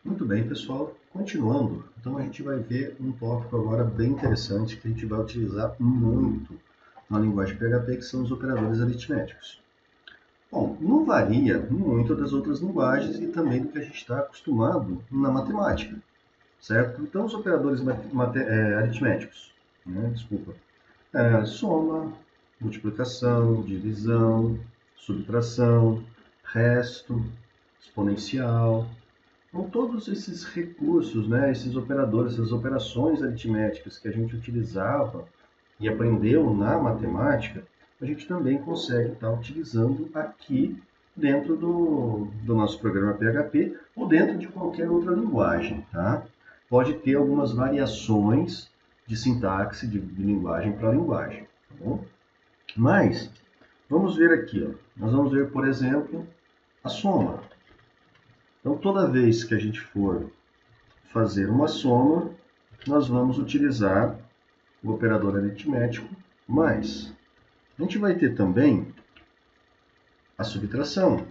Muito bem, pessoal. Continuando, então a gente vai ver um tópico agora bem interessante que a gente vai utilizar muito na linguagem PHP, que são os operadores aritméticos. Bom, não varia muito das outras linguagens e também do que a gente está acostumado na matemática, certo? Então, os operadores aritméticos, desculpa, soma, multiplicação, divisão, subtração, resto, exponencial. Com todos esses recursos, né, esses operadores, essas operações aritméticas que a gente utilizava e aprendeu na matemática, a gente também consegue estar utilizando aqui dentro do nosso programa PHP ou dentro de qualquer outra linguagem. Tá? Pode ter algumas variações de sintaxe de linguagem para linguagem. Tá bom? Mas, vamos ver aqui. Ó. Nós vamos ver, por exemplo, a soma. Então, toda vez que a gente for fazer uma soma, nós vamos utilizar o operador aritmético mais. A gente vai ter também a subtração,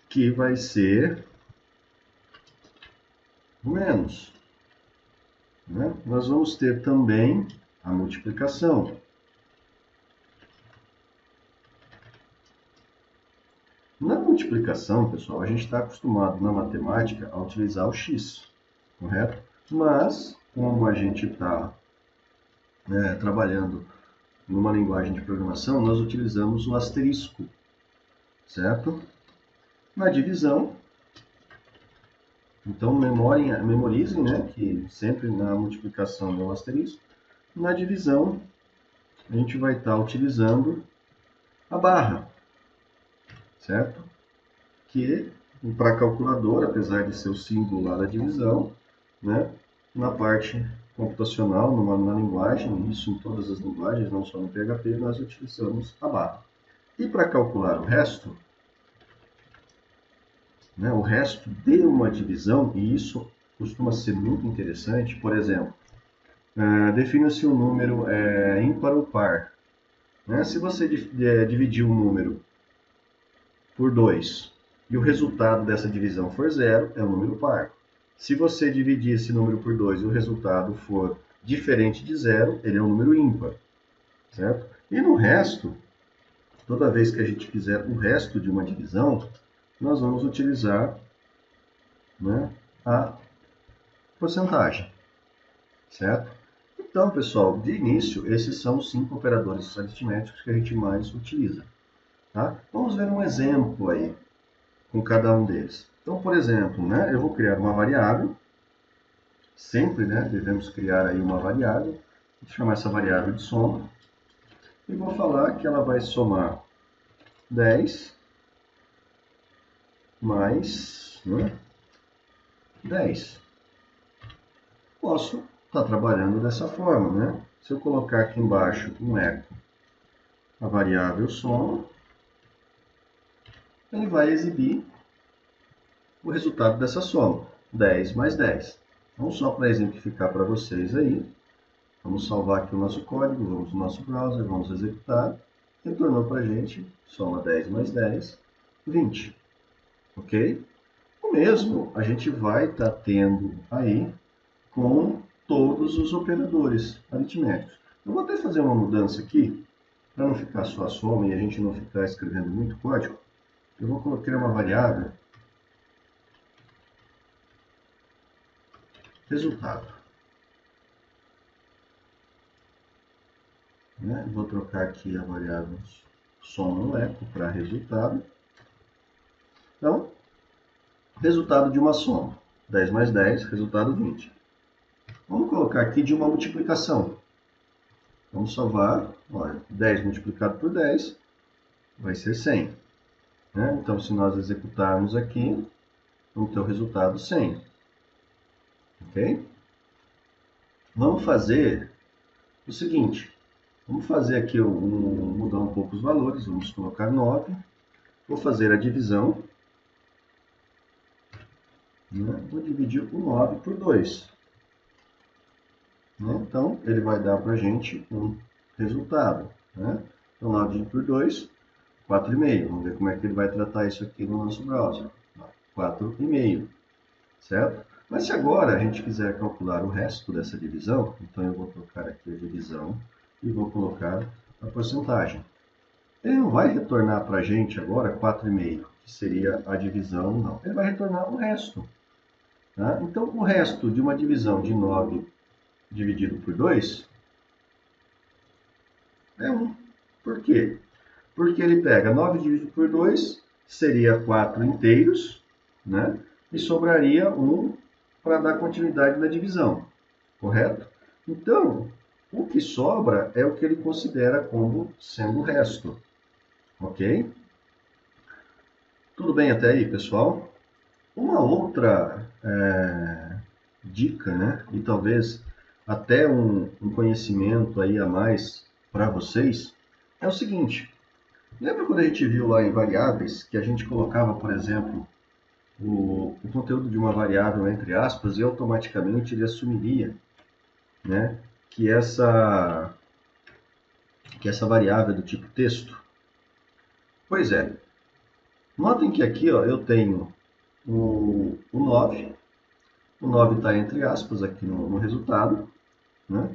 que vai ser o menos. Né? Nós vamos ter também a multiplicação. Na multiplicação, pessoal, a gente está acostumado na matemática a utilizar o x, correto? Mas, como a gente está trabalhando numa linguagem de programação, nós utilizamos o asterisco, certo? Na divisão, então memorizem, né, que sempre na multiplicação é o asterisco. Na divisão, a gente vai estar utilizando a barra, certo? Que para a calculadora, apesar de ser o símbolo lá da divisão, né, na parte computacional, na linguagem, isso em todas as linguagens, não só no PHP, nós utilizamos a barra. E para calcular o resto, né, o resto de uma divisão, e isso costuma ser muito interessante, por exemplo, defina-se um número ímpar ou par. Né? Se você dividir um número por 2 e o resultado dessa divisão for zero, é um número par. Se você dividir esse número por 2 e o resultado for diferente de zero, ele é um número ímpar. Certo? E no resto, toda vez que a gente fizer o resto de uma divisão, nós vamos utilizar, né, a porcentagem. Certo? Então, pessoal, de início, esses são os 5 operadores aritméticos que a gente mais utiliza. Tá? Vamos ver um exemplo aí com cada um deles. Então, por exemplo, né, eu vou criar uma variável. Sempre, né, devemos criar aí uma variável. Vou chamar essa variável de soma. E vou falar que ela vai somar 10 mais, né, 10. Posso estar trabalhando dessa forma, né? Se eu colocar aqui embaixo um eco, a variável soma, ele vai exibir o resultado dessa soma, 10 mais 10. Então, só para exemplificar para vocês aí, vamos salvar aqui o nosso código, vamos no nosso browser, vamos executar, retornou para a gente, soma 10 mais 10, 20. Ok? O mesmo a gente vai estar tendo aí com todos os operadores aritméticos. Eu vou até fazer uma mudança aqui, para não ficar só a soma e a gente não ficar escrevendo muito código. Eu vou colocar uma variável resultado. Né? Vou trocar aqui a variável soma no eco para resultado. Então, resultado de uma soma. 10 mais 10, resultado 20. Vamos colocar aqui de uma multiplicação. Vamos salvar. Olha, 10 multiplicado por 10 vai ser 100. Né? Então, se nós executarmos aqui, vamos ter o resultado 100. Ok? Vamos fazer o seguinte. Vamos fazer aqui, mudar um pouco os valores. Vamos colocar 9. Vou fazer a divisão. Né? Vou dividir o 9 por 2. Né? Então, ele vai dar para a gente um resultado. Né? Então, 9 dividido por 2, 4,5. Vamos ver como é que ele vai tratar isso aqui no nosso browser. 4,5, certo? Mas se agora a gente quiser calcular o resto dessa divisão, então eu vou trocar aqui a divisão e vou colocar a porcentagem. Ele não vai retornar para a gente agora 4,5, que seria a divisão, não. Ele vai retornar o resto. Tá? Então, o resto de uma divisão de 9 dividido por 2 é 1. Por quê? Porque ele pega 9 dividido por 2, seria 4 inteiros, né? E sobraria 1 para dar continuidade na divisão, correto? Então, o que sobra é o que ele considera como sendo o resto, ok? Tudo bem até aí, pessoal? Uma outra dica, né? E talvez até um conhecimento aí a mais para vocês, é o seguinte. Lembra quando a gente viu lá em variáveis que a gente colocava, por exemplo, o conteúdo de uma variável entre aspas e automaticamente ele assumiria, né, que essa variável é do tipo texto? Pois é. Notem que aqui ó, eu tenho o 9. O 9 está entre aspas aqui no resultado, né?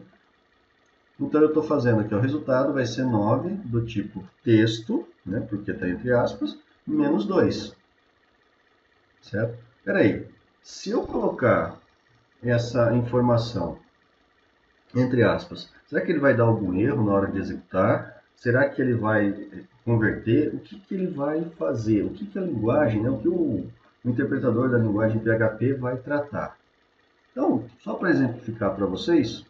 Então eu estou fazendo aqui, o resultado vai ser 9 do tipo texto, né, porque está entre aspas, menos 2. Certo? Espera aí, se eu colocar essa informação entre aspas, será que ele vai dar algum erro na hora de executar? Será que ele vai converter? O que ele vai fazer? O que a linguagem, né, o que o interpretador da linguagem PHP vai tratar? Então, só para exemplificar para vocês,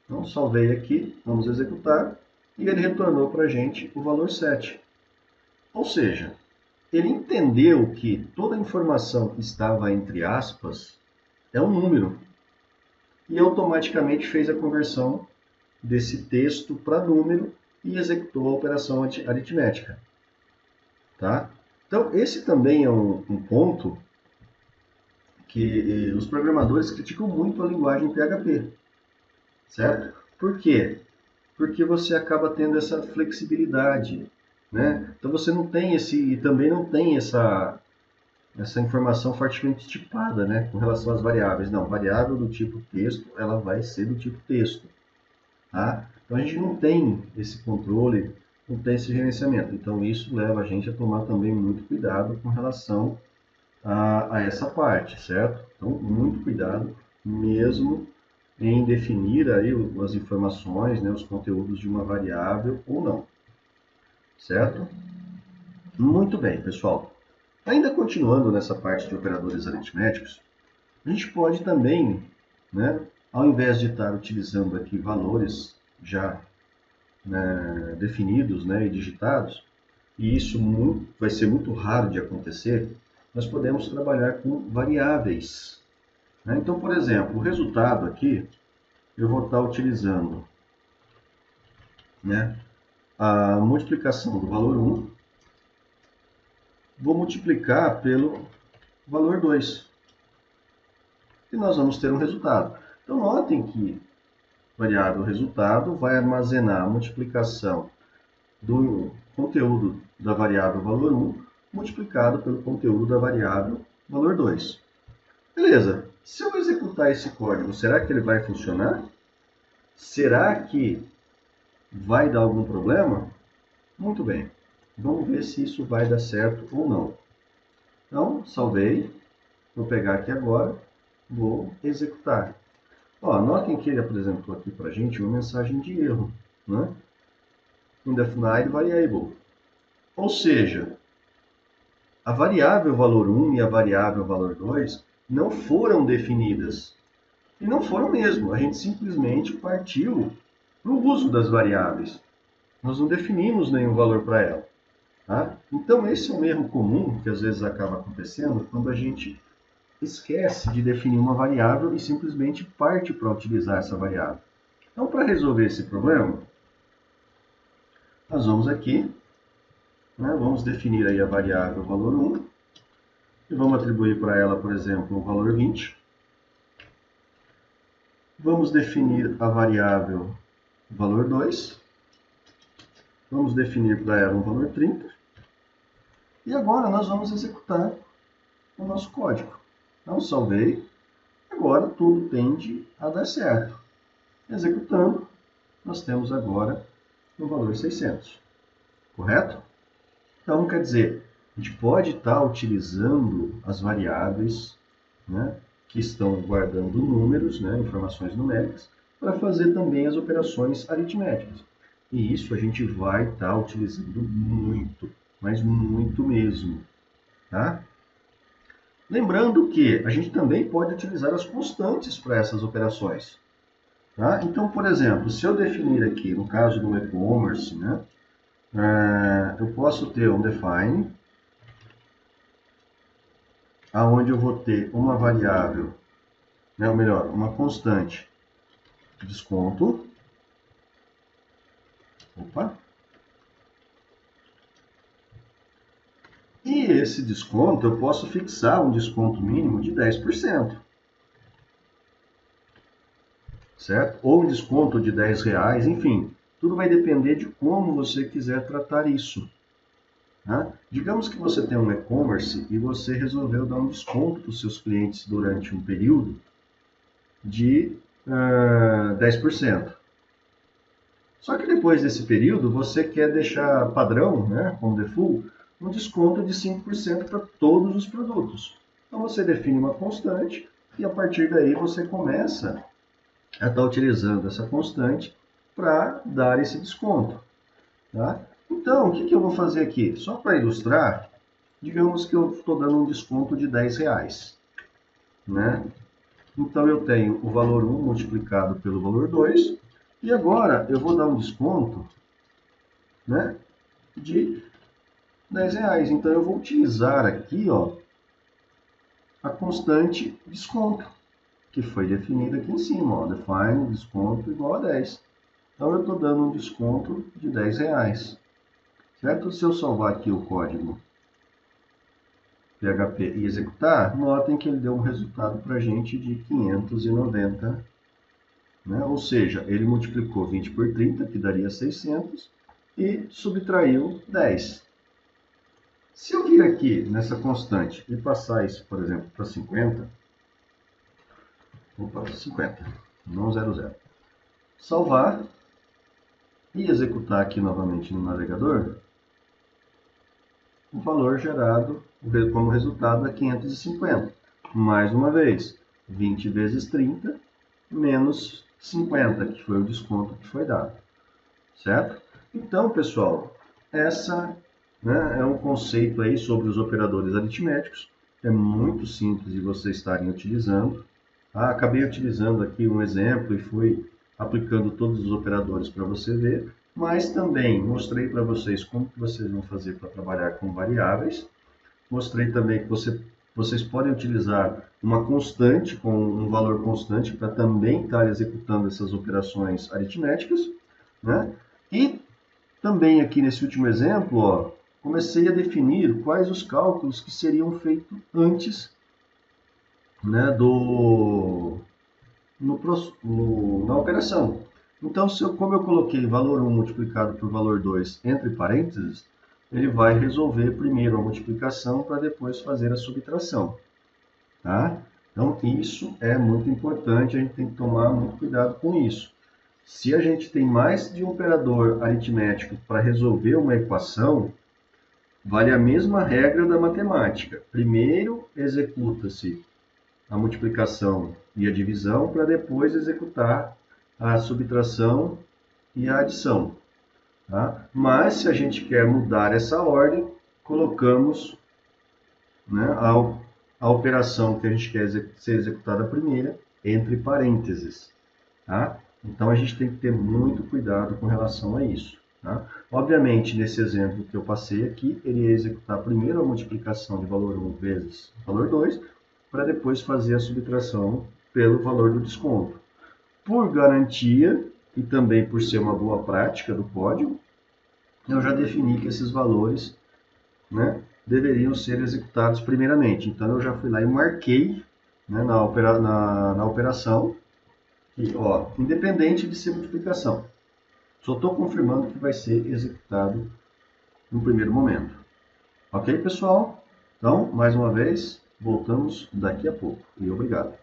então, salvei aqui, vamos executar, e ele retornou para a gente o valor 7. Ou seja, ele entendeu que toda a informação que estava entre aspas é um número, e automaticamente fez a conversão desse texto para número e executou a operação aritmética. Tá? Então, esse também é um ponto que os programadores criticam muito a linguagem PHP. Certo? Por quê? Porque você acaba tendo essa flexibilidade, né? Então você não tem e também não tem essa informação fortemente tipada, né, com relação às variáveis. Não, variável do tipo texto, ela vai ser do tipo texto, tá? Então a gente não tem esse controle, não tem esse gerenciamento. Então isso leva a gente a tomar também muito cuidado com relação a essa parte, certo? Então muito cuidado mesmo em definir aí as informações, né, os conteúdos de uma variável ou não, certo? Muito bem, pessoal. Ainda continuando nessa parte de operadores aritméticos, a gente pode também, né, ao invés de estar utilizando aqui valores já definidos, né, e digitados, e isso vai ser muito raro de acontecer, nós podemos trabalhar com variáveis. Né? Então, por exemplo, o resultado aqui, eu vou estar utilizando, né, a multiplicação do valor 1, vou multiplicar pelo valor 2. E nós vamos ter um resultado. Então, notem que a variável resultado vai armazenar a multiplicação do conteúdo da variável valor 1 multiplicado pelo conteúdo da variável valor 2. Beleza. Se eu executar esse código, será que ele vai funcionar? Será que vai dar algum problema? Muito bem. Vamos ver se isso vai dar certo ou não. Então, salvei. Vou pegar aqui agora. Vou executar. Ó, notem que ele apresentou aqui para a gente uma mensagem de erro, né? Indefinite variable. Ou seja, a variável valor 1 e a variável valor 2 não foram definidas. E não foram mesmo. A gente simplesmente partiu para o uso das variáveis. Nós não definimos nenhum valor para ela. Tá? Então, esse é um erro comum que às vezes acaba acontecendo quando a gente esquece de definir uma variável e simplesmente parte para utilizar essa variável. Então, para resolver esse problema, nós vamos aqui, né, vamos definir aí a variável valor 1 e vamos atribuir para ela, por exemplo, o valor 20. Vamos definir a variável valor 2. Vamos definir para ela um valor 30. E agora nós vamos executar o nosso código. Então, salvei. Agora tudo tende a dar certo. Executando, nós temos agora o valor 600. Correto? Então, quer dizer, a gente pode estar utilizando as variáveis, né, que estão guardando números, né, informações numéricas, para fazer também as operações aritméticas. E isso a gente vai estar utilizando muito, mas muito mesmo. Tá? Lembrando que a gente também pode utilizar as constantes para essas operações. Tá? Então, por exemplo, se eu definir aqui, no caso do e-commerce, né, eu posso ter um define, aonde eu vou ter uma variável, né, ou melhor, uma constante desconto. Opa! E esse desconto, eu posso fixar um desconto mínimo de 10%. Certo? Ou um desconto de R$10, enfim. Tudo vai depender de como você quiser tratar isso. Tá? Digamos que você tem um e-commerce e você resolveu dar um desconto para os seus clientes durante um período de 10%. Só que depois desse período, você quer deixar padrão, né, como default, um desconto de 5% para todos os produtos. Então você define uma constante e a partir daí você começa a estar utilizando essa constante para dar esse desconto. Tá? Então, o que eu vou fazer aqui? Só para ilustrar, digamos que eu estou dando um desconto de R$10. Né? Então eu tenho o valor 1 multiplicado pelo valor 2, e agora eu vou dar um desconto, né, de R$10. Então eu vou utilizar aqui, ó, a constante desconto, que foi definida aqui em cima, ó, define desconto igual a 10. Então eu estou dando um desconto de R$10. Certo? Se eu salvar aqui o código PHP e executar, notem que ele deu um resultado para a gente de 590, né? Ou seja, ele multiplicou 20 por 30, que daria 600, e subtraiu 10. Se eu vir aqui nessa constante e passar isso, por exemplo, para 50, opa, 50, não 00, salvar e executar aqui novamente no navegador, o valor gerado como resultado é 550. Mais uma vez, 20 vezes 30 menos 50, que foi o desconto que foi dado. Certo? Então, pessoal, essa, né, é um conceito aí sobre os operadores aritméticos. É muito simples de vocês estarem utilizando. Acabei utilizando aqui um exemplo e fui aplicando todos os operadores para você ver, mas também mostrei para vocês como que vocês vão fazer para trabalhar com variáveis. Mostrei também que vocês podem utilizar uma constante, com um valor constante, para também estar executando essas operações aritméticas. Né? E também aqui nesse último exemplo, ó, comecei a definir quais os cálculos que seriam feitos antes, né, na operação. Então, como eu coloquei valor 1 multiplicado por valor 2 entre parênteses, ele vai resolver primeiro a multiplicação para depois fazer a subtração. Tá? Então, isso é muito importante, a gente tem que tomar muito cuidado com isso. Se a gente tem mais de um operador aritmético para resolver uma equação, vale a mesma regra da matemática. Primeiro executa-se a multiplicação e a divisão para depois executar a subtração e a adição. Tá? Mas se a gente quer mudar essa ordem, colocamos, né, a operação que a gente quer ser executada primeiro entre parênteses. Tá? Então a gente tem que ter muito cuidado com relação a isso. Tá? Obviamente, nesse exemplo que eu passei aqui, ele ia executar primeiro a multiplicação de valor 1 vezes valor 2, para depois fazer a subtração pelo valor do desconto. Por garantia, e também por ser uma boa prática do código, eu já defini que esses valores, né, deveriam ser executados primeiramente. Então eu já fui lá e marquei, né, na operação, e, ó, independente de ser multiplicação. Só estou confirmando que vai ser executado no primeiro momento. Ok, pessoal? Então, mais uma vez, voltamos daqui a pouco. E obrigado.